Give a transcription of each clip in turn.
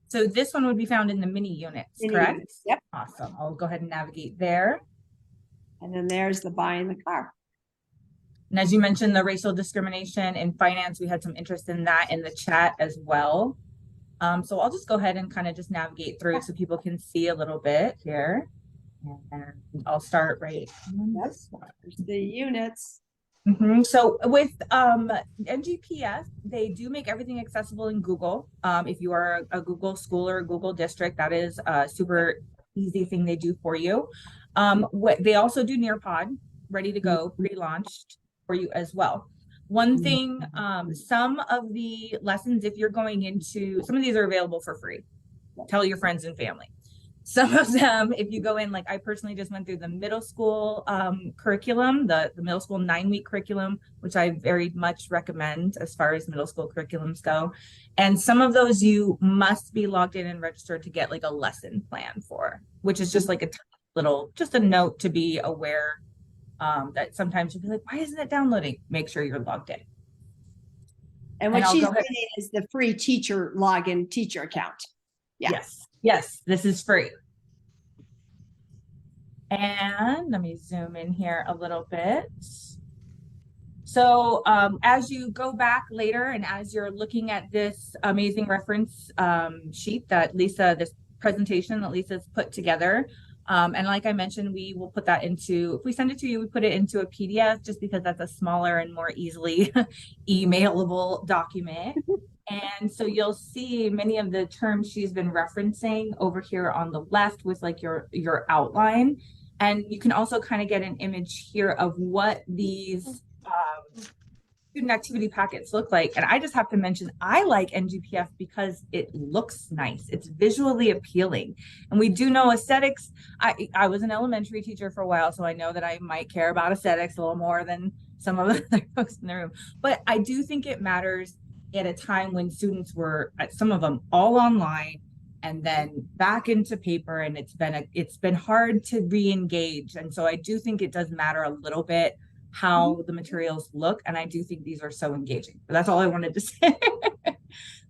So this one would be found in the mini units, Mini correct? units, yep. Awesome. I'll go ahead and navigate there. And then there's the buying the car. And as you mentioned, the racial discrimination in finance, we had some interest in that in the chat as well. So I'll just go ahead and kind of just navigate through so people can see a little bit here. And I'll start right on this one. There's the units. So with NGPS, they do make everything accessible in Google. If you are a Google school or a Google district, that is a super easy thing they do for you. What they also do Nearpod, ready to go, pre-launched for you as well. One thing, some of the lessons, if you're going into, some of these are available for free. Tell your friends and family. Some of them, if you go in, like I personally just went through the middle school curriculum, the middle school 9-week curriculum, which I very much recommend as far as middle school curriculums go. And some of those you must be logged in and registered to get like a lesson plan for, which is just like a little, just a note to be aware that sometimes you'll be like, why isn't it downloading? Make sure you're logged in. And what she's getting is the free teacher login teacher account. Yeah. Yes, this is free. And let me zoom in here a little bit. So as you go back later and as you're looking at this amazing reference sheet that Lisa, this presentation that Lisa's put together, and like I mentioned, we will put that into, if we send it to you, we put it into a PDF just because that's a smaller and more easily emailable document. And so you'll see many of the terms she's been referencing over here on the left with like your outline. And you can also kind of get an image here of what these student activity packets look like. And I just have to mention, I like NGPF because it looks nice. It's visually appealing. And we do know aesthetics. I was an elementary teacher for a while, so I know that I might care about aesthetics a little more than some of the other folks in the room. But I do think it matters at a time when students were, some of them, all online and then back into paper, and it's been hard to re-engage. And so I do think it does matter a little bit how the materials look, and I do think these are so engaging. But that's all I wanted to say.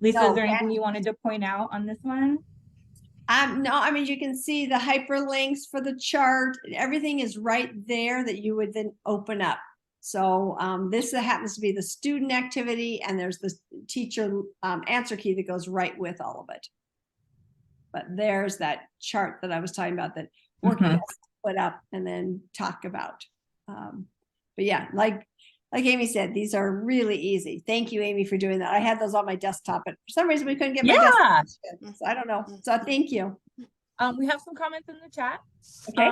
Lisa, is there anything you wanted to point out on this one? No, I mean, you can see the hyperlinks for the chart. Everything is right there that you would then open up. So this happens to be the student activity, and there's the teacher answer key that goes right with all of it. But there's that chart that I was talking about that we're going to put up and then talk about. But yeah, like Amy said, these are really easy. Thank you, Amy, for doing that. I had those on my desktop, but for some reason we couldn't get my desktop. So I don't know. So thank you. We have some comments in the chat. Okay.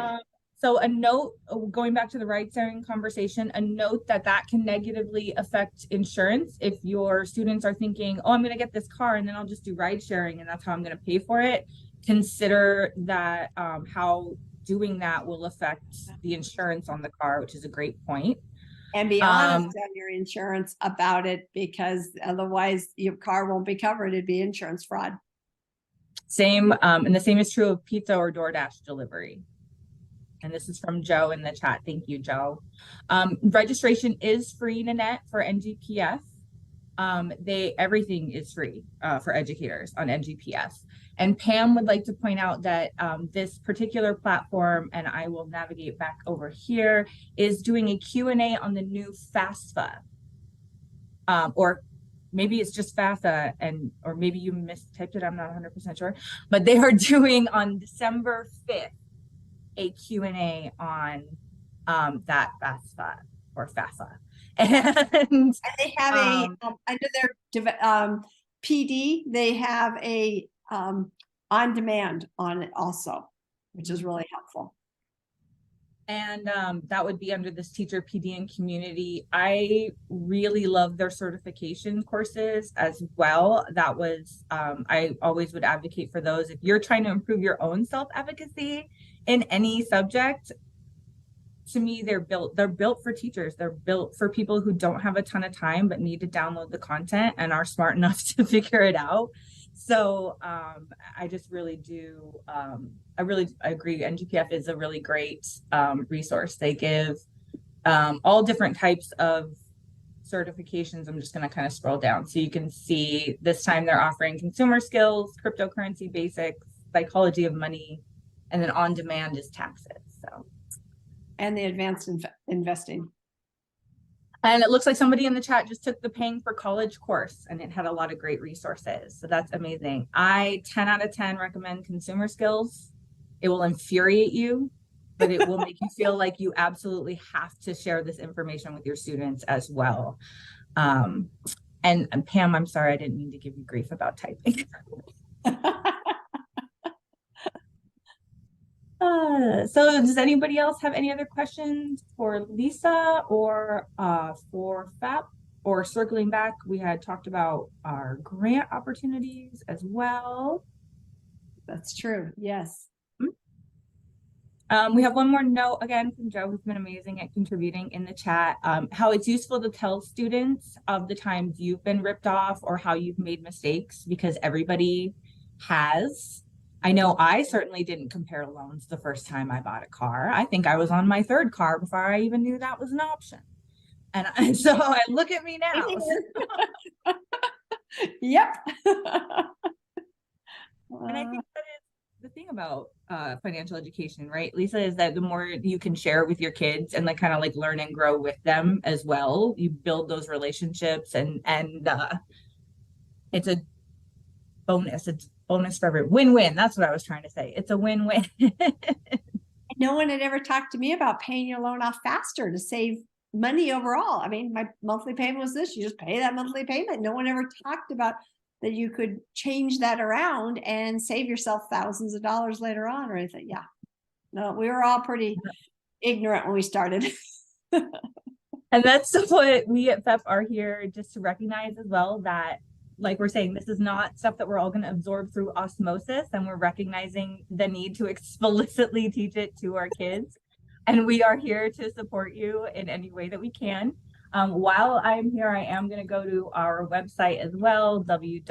So a note, going back to the ride sharing conversation, a note that can negatively affect insurance. If your students are thinking, oh, I'm going to get this car and then I'll just do ride sharing and that's how I'm going to pay for it. Consider that how doing that will affect the insurance on the car, which is a great point. And be honest on your insurance about it, because otherwise your car won't be covered. It'd be insurance fraud. Same, and the same is true of pizza or DoorDash delivery. And this is from Joe in the chat. Thank you, Joe. Registration is free, Nanette, for NGPS. Everything is free for educators on NGPS. And Pam would like to point out that this particular platform, and I will navigate back over here, is doing a Q&A on the new FAFSA. Or maybe it's just FAFSA, or maybe you mistyped it, I'm not 100% sure. But they are doing on December 5th, a Q&A on that FAFSA or FAFSA. And they have under their PD, they have a on demand on it also, which is really helpful. And that would be under this teacher PD and community. I really love their certification courses as well. That was, I always would advocate for those. If you're trying to improve your own self-efficacy in any subject, to me, they're built for teachers. They're built for people who don't have a ton of time but need to download the content and are smart enough to figure it out. So I just really do, I agree. NGPF is a really great resource. They give all different types of certifications, I'm just going to kind of scroll down so you can see this time they're offering consumer skills, cryptocurrency basics, psychology of money, and then on demand is taxes. So, And the advanced investing. and it looks like somebody in the chat just took the paying for college course and it had a lot of great resources. So that's amazing. I 10 out of 10 recommend consumer skills. It will infuriate you, but it will make you feel like you absolutely have to share this information with your students as well. And Pam, I'm sorry, I didn't mean to give you grief about typing. So does anybody else have any other questions for Lisa or for FAP? Or circling back, we had talked about our grant opportunities as well. That's true. Yes. We have one more note again from Joe, who's been amazing at contributing in the chat, how it's useful to tell students of the times you've been ripped off or how you've made mistakes, because everybody has. I know I certainly didn't compare loans the first time I bought a car. I think I was on my third car before I even knew that was an option. And so I look at me now. Yep. And I think that is the thing about financial education, right, Lisa, is that the more you can share with your kids and like kind of like learn and grow with them as well, you build those relationships, and it's a bonus. It's bonus for every win-win. That's what I was trying to say. It's a win-win. No one had ever talked to me about paying your loan off faster to save money overall. I mean, my monthly payment was this, you just pay that monthly payment. No one ever talked about that you could change that around and save yourself thousands of dollars later on or anything. Yeah. No, we were all pretty ignorant when we started. And that's what we at FEP are here just to recognize as well, that like we're saying, this is not stuff that we're all going to absorb through osmosis, and we're recognizing the need to explicitly teach it to our kids. And we are here to support you in any way that we can. While I'm here, I am going to go to our website as well, there's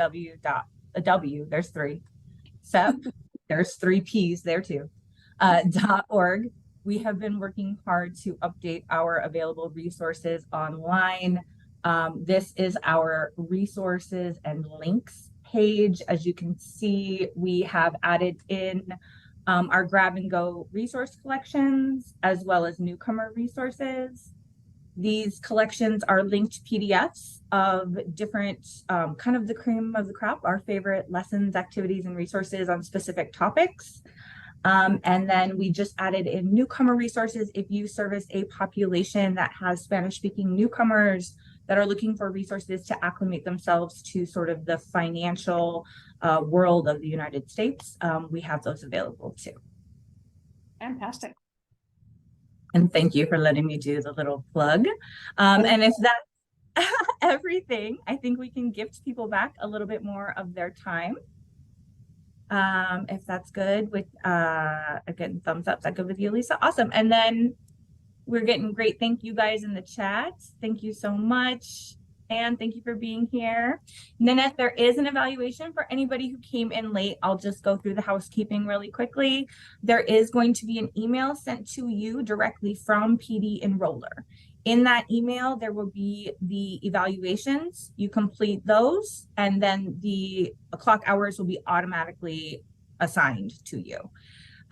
three, SEP, there's three P's there too, .org. We have been working hard to update our available resources online. This is our resources and links page. As you can see, we have added in our grab and go resource collections as well as newcomer resources. These collections are linked PDFs of different kind of the cream of the crop, our favorite lessons, activities, and resources on specific topics. And then we just added in newcomer resources. If you service a population that has Spanish-speaking newcomers that are looking for resources to acclimate themselves to sort of the financial world of the United States, we have those available too. Fantastic. And thank you for letting me do the little plug. And if that's everything, I think we can gift people back a little bit more of their time. If that's good with, again, thumbs up, is that good with you, Lisa? Awesome. And then we're getting great thank you guys in the chat. Thank you so much. And thank you for being here. Nanette, there is an evaluation for anybody who came in late. I'll just go through the housekeeping really quickly. There is going to be an email sent to you directly from PD Enroller. In that email, there will be the evaluations. You complete those, and then the clock hours will be automatically assigned to you.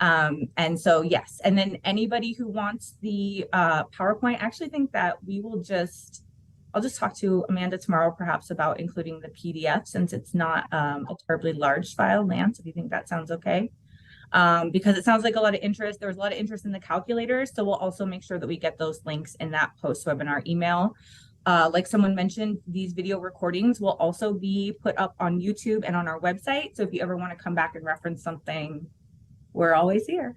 And so, yes, and then anybody who wants the PowerPoint, I actually think that we will I'll just talk to Amanda tomorrow, perhaps, about including the PDF, since it's not a terribly large file. Lance, if you think that sounds okay. Because it sounds like a lot of interest. There was a lot of interest in the calculators. So we'll also make sure that we get those links in that post-webinar email. Like someone mentioned, these video recordings will also be put up on YouTube and on our website. So if you ever want to come back and reference something, we're always here.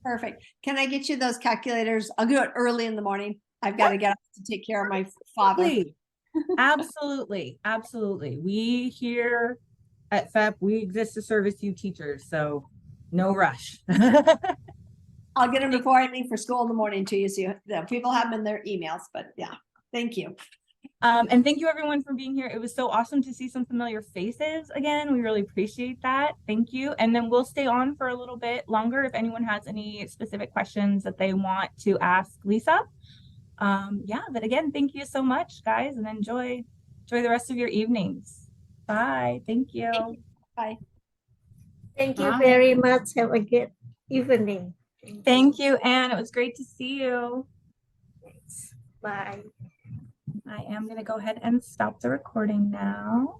Perfect. Can I get you those calculators? I'll do it early in the morning. I've got to get up to take care of my father. Absolutely. Absolutely. We here at FEP, we exist to service you teachers, so no rush. I'll get them before I leave for school in the morning to you, so people have them in their emails, but yeah, thank you. And thank you everyone for being here. It was so awesome to see some familiar faces again. We really appreciate that. Thank you. And then we'll stay on for a little bit longer if anyone has any specific questions that they want to ask Lisa. Yeah, but again, thank you so much, guys, and enjoy the rest of your evenings. Bye. Thank Thank you. you. Bye. Thank you Bye. very much. Have a good evening. Thank you, Anne. It was great to see you. Thanks. Bye. I am going to go ahead and stop the recording now.